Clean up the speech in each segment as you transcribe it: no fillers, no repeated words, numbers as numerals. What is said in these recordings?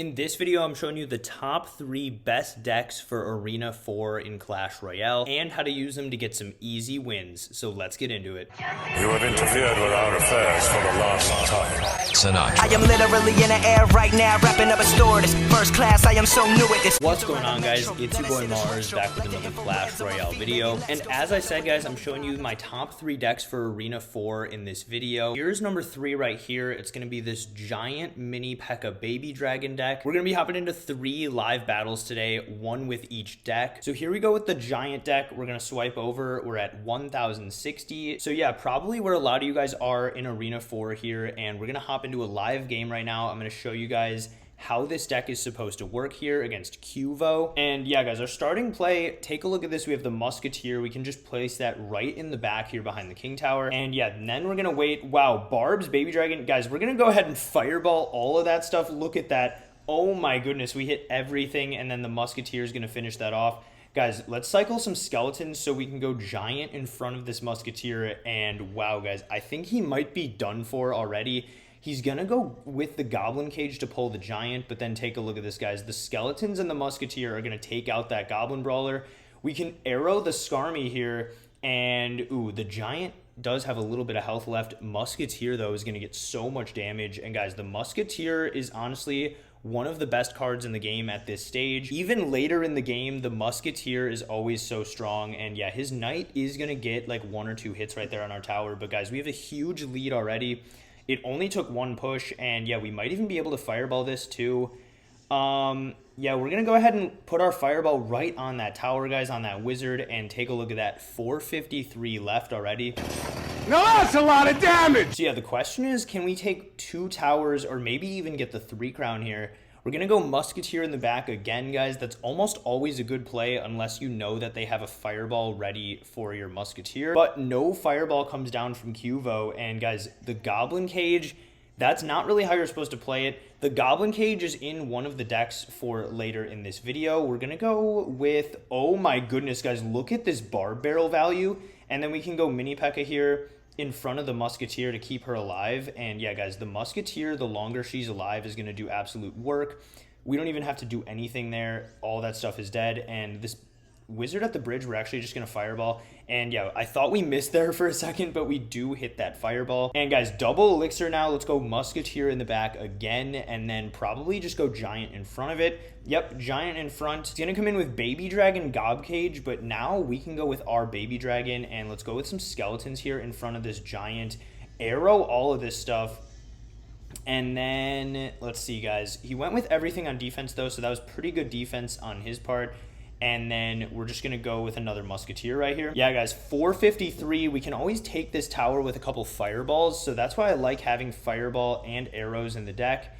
In this video, I'm showing you the top 3 best decks for Arena 4 in Clash Royale and how to use them to get some easy wins. So let's get into it. You have interfered with our affairs for the last time. Sinatra. I am literally in the air right now, wrapping up a store. This first class, I am so new at this. What's going on, guys? It's your boy Mars back with another Clash Royale video. And as I said, guys, I'm showing you my top 3 decks for Arena 4 in this video. Here's number 3 right here. It's going to be this giant mini P.E.K.K.A baby dragon deck. We're going to be hopping into 3 live battles today, 1 with each deck. So here we go with the giant deck. We're going to swipe over. We're at 1060. So yeah, probably where a lot of you guys are in Arena 4 here. And we're going to hop into a live game right now. I'm going to show you guys how this deck is supposed to work here against Cuvo. And yeah, guys, our starting play, take a look at this. We have the musketeer. We can just place that right in the back here behind the king tower. And yeah, and then we're going to wait. Wow, Barb's baby dragon. Guys, we're going to go ahead and fireball all of that stuff. Look at that. Oh my goodness, we hit everything, and then the musketeer is going to finish that off. Guys, let's cycle some skeletons so we can go giant in front of this musketeer. And wow, guys, I think he might be done for already. He's going to go with the goblin cage to pull the giant, but then take a look at this, guys. The skeletons and the musketeer are going to take out that goblin brawler. We can arrow the Skarmy here, and ooh, the giant does have a little bit of health left. Musketeer, though, is going to get so much damage. And guys, the musketeer is honestly one of the best cards in the game at this stage. Even later in the game, the musketeer is always so strong. And yeah, his knight is going to get like 1 or 2 hits right there on our tower. But guys, we have a huge lead already. It only took 1 push, and yeah, we might even be able to fireball this too. Yeah, we're going to go ahead and put our fireball right on that tower, guys, on that wizard, and take a look at that. 453 left already. Now that's a lot of damage! So yeah, the question is, can we take 2 towers or maybe even get the 3 crown here? We're going to go musketeer in the back again, guys. That's almost always a good play unless you know that they have a fireball ready for your musketeer. But no fireball comes down from Cuvo. And guys, the goblin cage, that's not really how you're supposed to play it. The goblin cage is in one of the decks for later in this video. We're going to go with, oh my goodness, guys, look at this barb barrel value. And then we can go mini P.E.K.K.A here in front of the musketeer to keep her alive. And yeah, guys, the musketeer, the longer she's alive, is going to do absolute work. We don't even have to do anything there. All that stuff is dead. And this wizard at the bridge, we're actually just going to fireball. And yeah, I thought we missed there for a second, but we do hit that fireball. And guys, double elixir now. Let's go musketeer in the back again, and then probably just go giant in front of it. Yep, giant in front. It's going to come in with baby dragon gob cage, but now we can go with our baby dragon, and let's go with some skeletons here in front of this giant. Arrow all of this stuff. And then let's see, guys. He went with everything on defense though, so that was pretty good defense on his part. And then we're just going to go with another musketeer right here. Yeah, guys, 453. We can always take this tower with a couple fireballs. So that's why I like having fireball and arrows in the deck.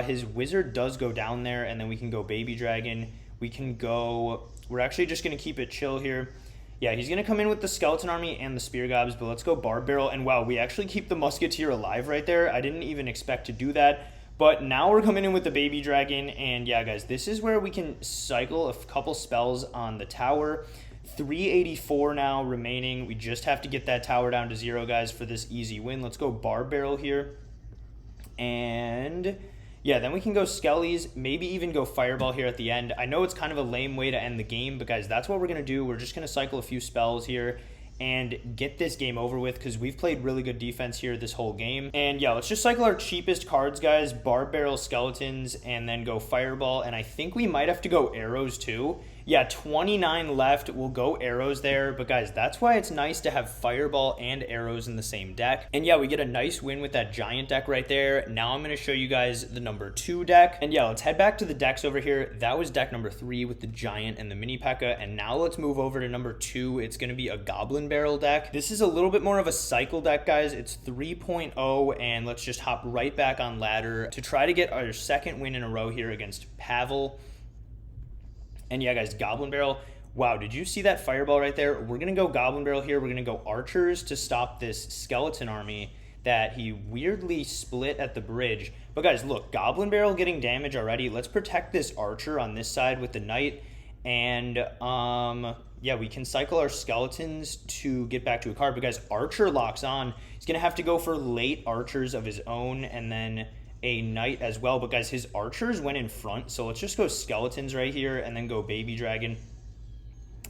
His wizard does go down there, and then we can go baby dragon. We can go... We're actually just going to keep it chill here. Yeah, he's going to come in with the skeleton army and the spear gobs, but let's go barb barrel. And wow, we actually keep the musketeer alive right there. I didn't even expect to do that. But now we're coming in with the baby dragon, and yeah, guys, this is where we can cycle a couple spells on the tower. 384 now remaining. We just have to get that tower down to 0, guys, for this easy win. Let's go barb barrel here. And yeah, then we can go skellies, maybe even go fireball here at the end. I know it's kind of a lame way to end the game, but guys, that's what we're going to do. We're just going to cycle a few spells here and get this game over with, because we've played really good defense here this whole game. And yeah, let's just cycle our cheapest cards, guys. Barb barrel, skeletons, and then go fireball. And I think we might have to go arrows too. Yeah, 29 left. We'll go arrows there. But guys, that's why it's nice to have fireball and arrows in the same deck. And yeah, we get a nice win with that giant deck right there. Now I'm going to show you guys the number 2 deck. And yeah, let's head back to the decks over here. That was deck number 3 with the giant and the mini P.E.K.K.A. And now let's move over to number 2. It's going to be a Goblin Barrel deck. This is a little bit more of a cycle deck, guys. It's 3.0, and let's just hop right back on ladder to try to get our 2nd win in a row here against Pavel. And yeah, guys, Goblin Barrel. Wow, did you see that fireball right there? We're going to go Goblin Barrel here. We're going to go archers to stop this skeleton army that he weirdly split at the bridge. But guys, look, Goblin Barrel getting damage already. Let's protect this archer on this side with the knight. And yeah, we can cycle our skeletons to get back to a card. But guys, archer locks on. He's going to have to go for late archers of his own, and then a knight as well. But guys, his archers went in front, so let's just go skeletons right here and then go baby dragon.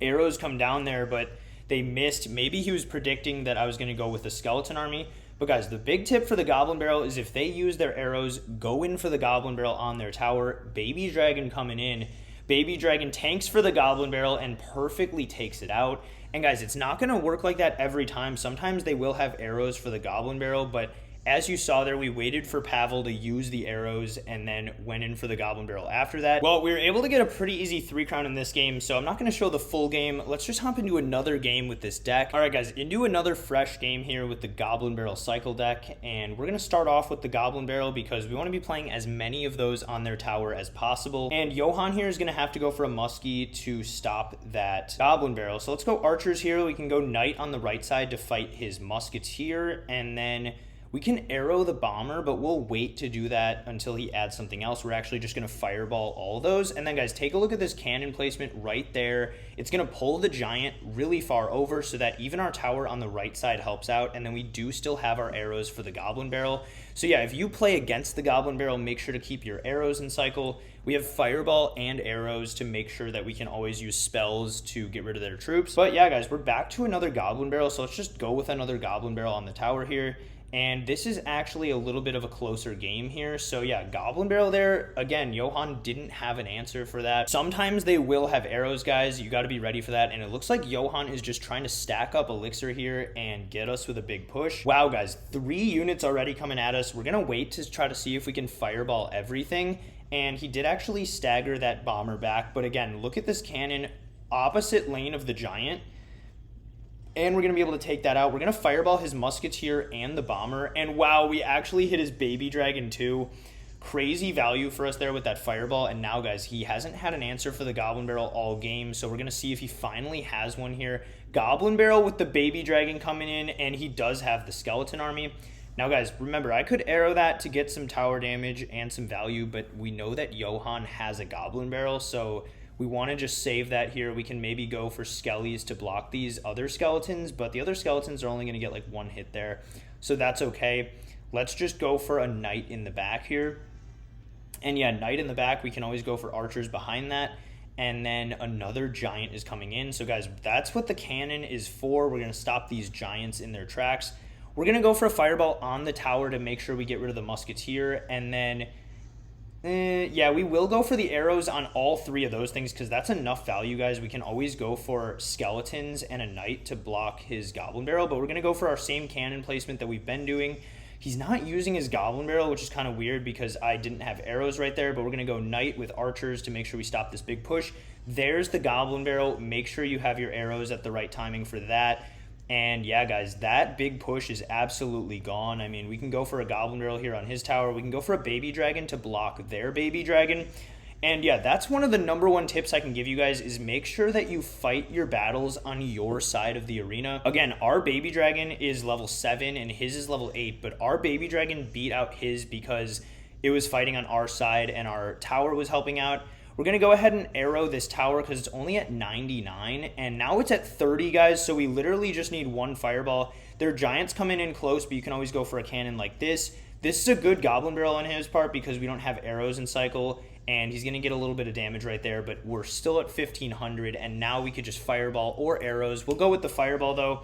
Arrows come down there, but they missed. Maybe he was predicting that I was going to go with the skeleton army. But guys, the big tip for the Goblin Barrel is if they use their arrows, go in for the Goblin Barrel on their tower. Baby Dragon coming in. Baby Dragon tanks for the Goblin Barrel and perfectly takes it out. And guys, it's not going to work like that every time. Sometimes they will have arrows for the Goblin Barrel, but as you saw there, we waited for Pavel to use the arrows and then went in for the Goblin Barrel after that. Well, we were able to get a pretty easy 3-crown in this game, so I'm not going to show the full game. Let's just hop into another game with this deck. All right, guys, into another fresh game here with the Goblin Barrel cycle deck, and we're going to start off with the Goblin Barrel because we want to be playing as many of those on their tower as possible. And Johan here is going to have to go for a muskie to stop that Goblin Barrel. So let's go archers here. We can go knight on the right side to fight his musketeer, and then we can arrow the bomber, but we'll wait to do that until he adds something else. We're actually just going to fireball all of those. And then, guys, take a look at this cannon placement right there. It's going to pull the giant really far over so that even our tower on the right side helps out. And then we do still have our arrows for the Goblin Barrel. So, yeah, if you play against the Goblin Barrel, make sure to keep your arrows in cycle. We have fireball and arrows to make sure that we can always use spells to get rid of their troops. But, yeah, guys, we're back to another Goblin Barrel. So let's just go with another Goblin Barrel on the tower here. And this is actually a little bit of a closer game here. So yeah, Goblin Barrel there. Again, Johan didn't have an answer for that. Sometimes they will have arrows, guys. You got to be ready for that. And it looks like Johan is just trying to stack up elixir here and get us with a big push. Wow, guys, 3 units already coming at us. We're going to wait to try to see if we can fireball everything. And he did actually stagger that bomber back. But again, look at this cannon, opposite lane of the giant. And we're going to be able to take that out. We're going to fireball his musketeer and the bomber. And wow, we actually hit his baby dragon too. Crazy value for us there with that fireball. And now, guys, he hasn't had an answer for the Goblin Barrel all game. So we're going to see if he finally has one here. Goblin Barrel with the baby dragon coming in. And he does have the skeleton army. Now, guys, remember, I could arrow that to get some tower damage and some value. But we know that Johan has a Goblin Barrel. So we want to just save that here. We can maybe go for skellies to block these other skeletons, but the other skeletons are only going to get like 1 hit there, so that's okay. Let's just go for a knight in the back here. And yeah, knight in the back, we can always go for archers behind that. And then another giant is coming in. So guys, that's what the cannon is for. We're going to stop these giants in their tracks. We're going to go for a fireball on the tower to make sure we get rid of the musketeer. And then yeah, we will go for the arrows on all 3 of those things because that's enough value, guys. We can always go for skeletons and a knight to block his Goblin Barrel, but we're going to go for our same cannon placement that we've been doing. He's not using his Goblin Barrel, which is kind of weird because I didn't have arrows right there, but we're going to go knight with archers to make sure we stop this big push. There's the Goblin Barrel. Make sure you have your arrows at the right timing for that. And yeah, guys, that big push is absolutely gone. I mean, we can go for a Goblin Barrel here on his tower. We can go for a baby dragon to block their baby dragon. And yeah, that's one of the #1 tips I can give you guys is make sure that you fight your battles on your side of the arena. Again, our baby dragon is level 7 and his is level 8, but our baby dragon beat out his because it was fighting on our side and our tower was helping out. We're going to go ahead and arrow this tower because it's only at 99, and now it's at 30, guys, so we literally just need 1 fireball. Their giants coming in close, but you can always go for a cannon like this. This is a good Goblin Barrel on his part because we don't have arrows in cycle, and he's going to get a little bit of damage right there, but we're still at 1,500, and now we could just fireball or arrows. We'll go with the fireball, though.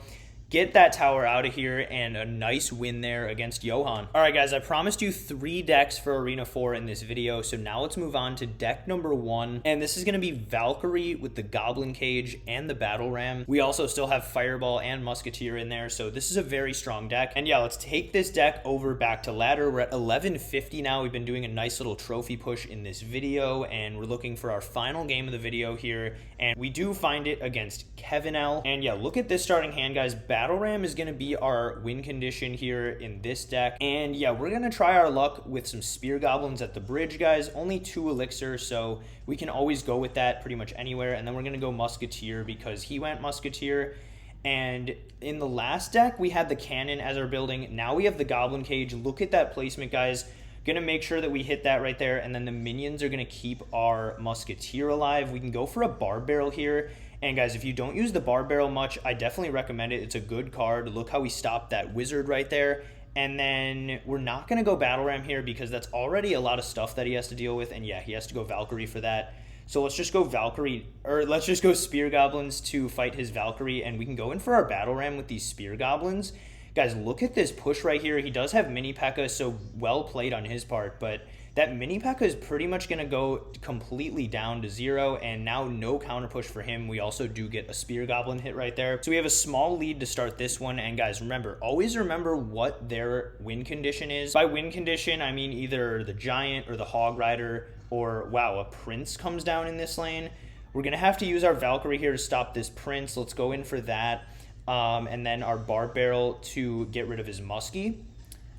Get that tower out of here, and a nice win there against Johan. All right, guys, I promised you 3 decks for Arena 4 in this video, so now let's move on to deck #1, and this is going to be Valkyrie with the Goblin Cage and the Battle Ram. We also still have Fireball and Musketeer in there, so this is a very strong deck. And yeah, let's take this deck over back to ladder. We're at 1150 now. We've been doing a nice little trophy push in this video, and we're looking for our final game of the video here, and we do find it against Kevin L. And yeah, look at this starting hand, guys. Battle Ram is going to be our win condition here in this deck. And yeah, we're going to try our luck with some Spear Goblins at the bridge, guys. Only 2 elixir, so we can always go with that pretty much anywhere. And then we're going to go Musketeer because he went Musketeer. And in the last deck, we had the cannon as our building. Now we have the Goblin Cage. Look at that placement, guys. Gonna make sure that we hit that right there, and then the minions are gonna keep our Musketeer alive. We can go for a Barb Barrel here. And guys, if you don't use the Barb Barrel much, I definitely recommend it. It's a good card. Look how we stopped that wizard right there. And then we're not going to go Battle Ram here because that's already a lot of stuff that he has to deal with. And yeah, he has to go Valkyrie for that. So let's just go Valkyrie, or let's just go Spear Goblins to fight his Valkyrie. And we can go in for our Battle Ram with these Spear Goblins. Guys, look at this push right here. He does have Mini P.E.K.K.A, so well played on his part. But that Mini P.E.K.K.A is pretty much going to go completely down to 0. And now no counter push for him. We also do get a Spear Goblin hit right there. So we have a small lead to start this one. And guys, remember, always remember what their win condition is. By win condition, I mean either the Giant or the Hog Rider, or wow, a Prince comes down in this lane. We're going to have to use our Valkyrie here to stop this Prince. Let's go in for that. And then our Barb Barrel to get rid of his Muskie.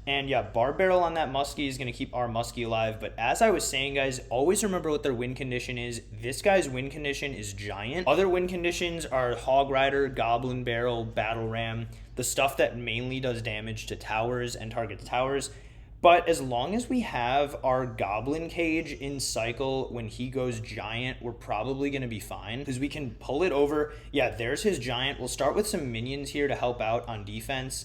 And yeah, Barb Barrel on that Muskie is going to keep our Muskie alive. But as I was saying, guys, always remember what their win condition is. This guy's win condition is Giant. Other win conditions are Hog Rider, Goblin Barrel, Battle Ram, the stuff that mainly does damage to towers and targets towers. But as long as we have our Goblin Cage in cycle when he goes Giant, we're probably going to be fine because we can pull it over. Yeah, there's his Giant. We'll start with some minions here to help out on defense.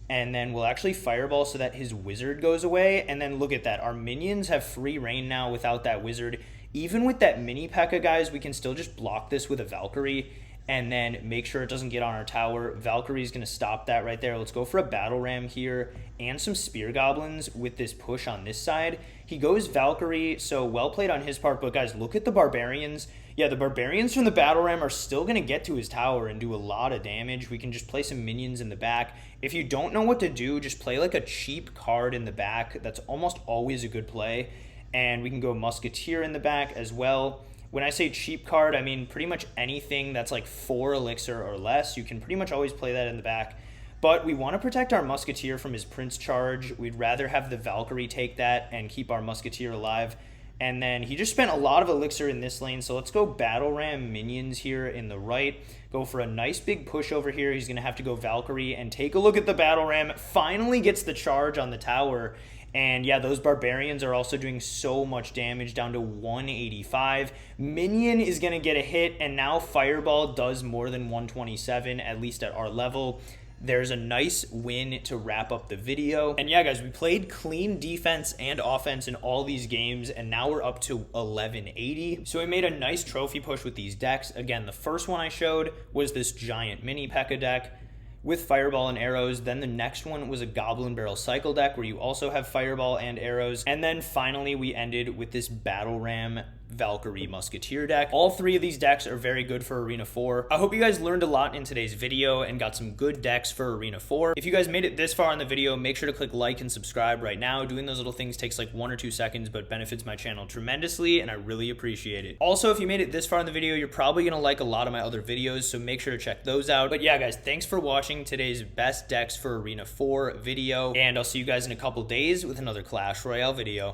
And then we'll actually Fireball so that his Wizard goes away. And then look at that. Our minions have free reign now without that Wizard. Even with that Mini P.E.K.K.A, guys, we can still just block this with a Valkyrie and then make sure it doesn't get on our tower. Valkyrie is going to stop that right there. Let's go for a Battle Ram here and some Spear Goblins with this push on this side. He goes Valkyrie, so well played on his part. But guys, look at the Barbarians. Yeah, the Barbarians from the Battle Ram are still going to get to his tower and do a lot of damage. We can just play some minions in the back. If you don't know what to do, just play like a cheap card in the back. That's almost always a good play. And we can go Musketeer in the back as well. When I say cheap card, I mean pretty much anything that's like 4 elixir or less. You can pretty much always play that in the back. But we want to protect our Musketeer from his Prince charge. We'd rather have the Valkyrie take that and keep our Musketeer alive. And then he just spent a lot of elixir in this lane. So let's go Battle Ram minions here in the right. Go for a nice big push over here. He's going to have to go Valkyrie and take a look at the Battle Ram. Finally gets the charge on the tower. And yeah, those Barbarians are also doing so much damage, down to 185. Minion is going to get a hit, and now Fireball does more than 127, at least at our level. There's a nice win to wrap up the video. And yeah, guys, we played clean defense and offense in all these games, and now we're up to 1180. So we made a nice trophy push with these decks. Again, the first one I showed was this Giant Mini P.E.K.K.A deck with Fireball and arrows. Then the next one was a Goblin Barrel cycle deck where you also have Fireball and arrows. And then finally we ended with this Battle Ram Valkyrie Musketeer deck. All 3 of these decks are very good for Arena 4. I hope you guys learned a lot in today's video and got some good decks for Arena 4. If you guys made it this far in the video, make sure to click like and subscribe right now. Doing those little things takes like 1 or 2 seconds, but benefits my channel tremendously, and I really appreciate it. Also, if you made it this far in the video, you're probably gonna like a lot of my other videos, so make sure to check those out. But yeah, guys, thanks for watching today's best decks for Arena 4 video, and I'll see you guys in a couple days with another Clash Royale video.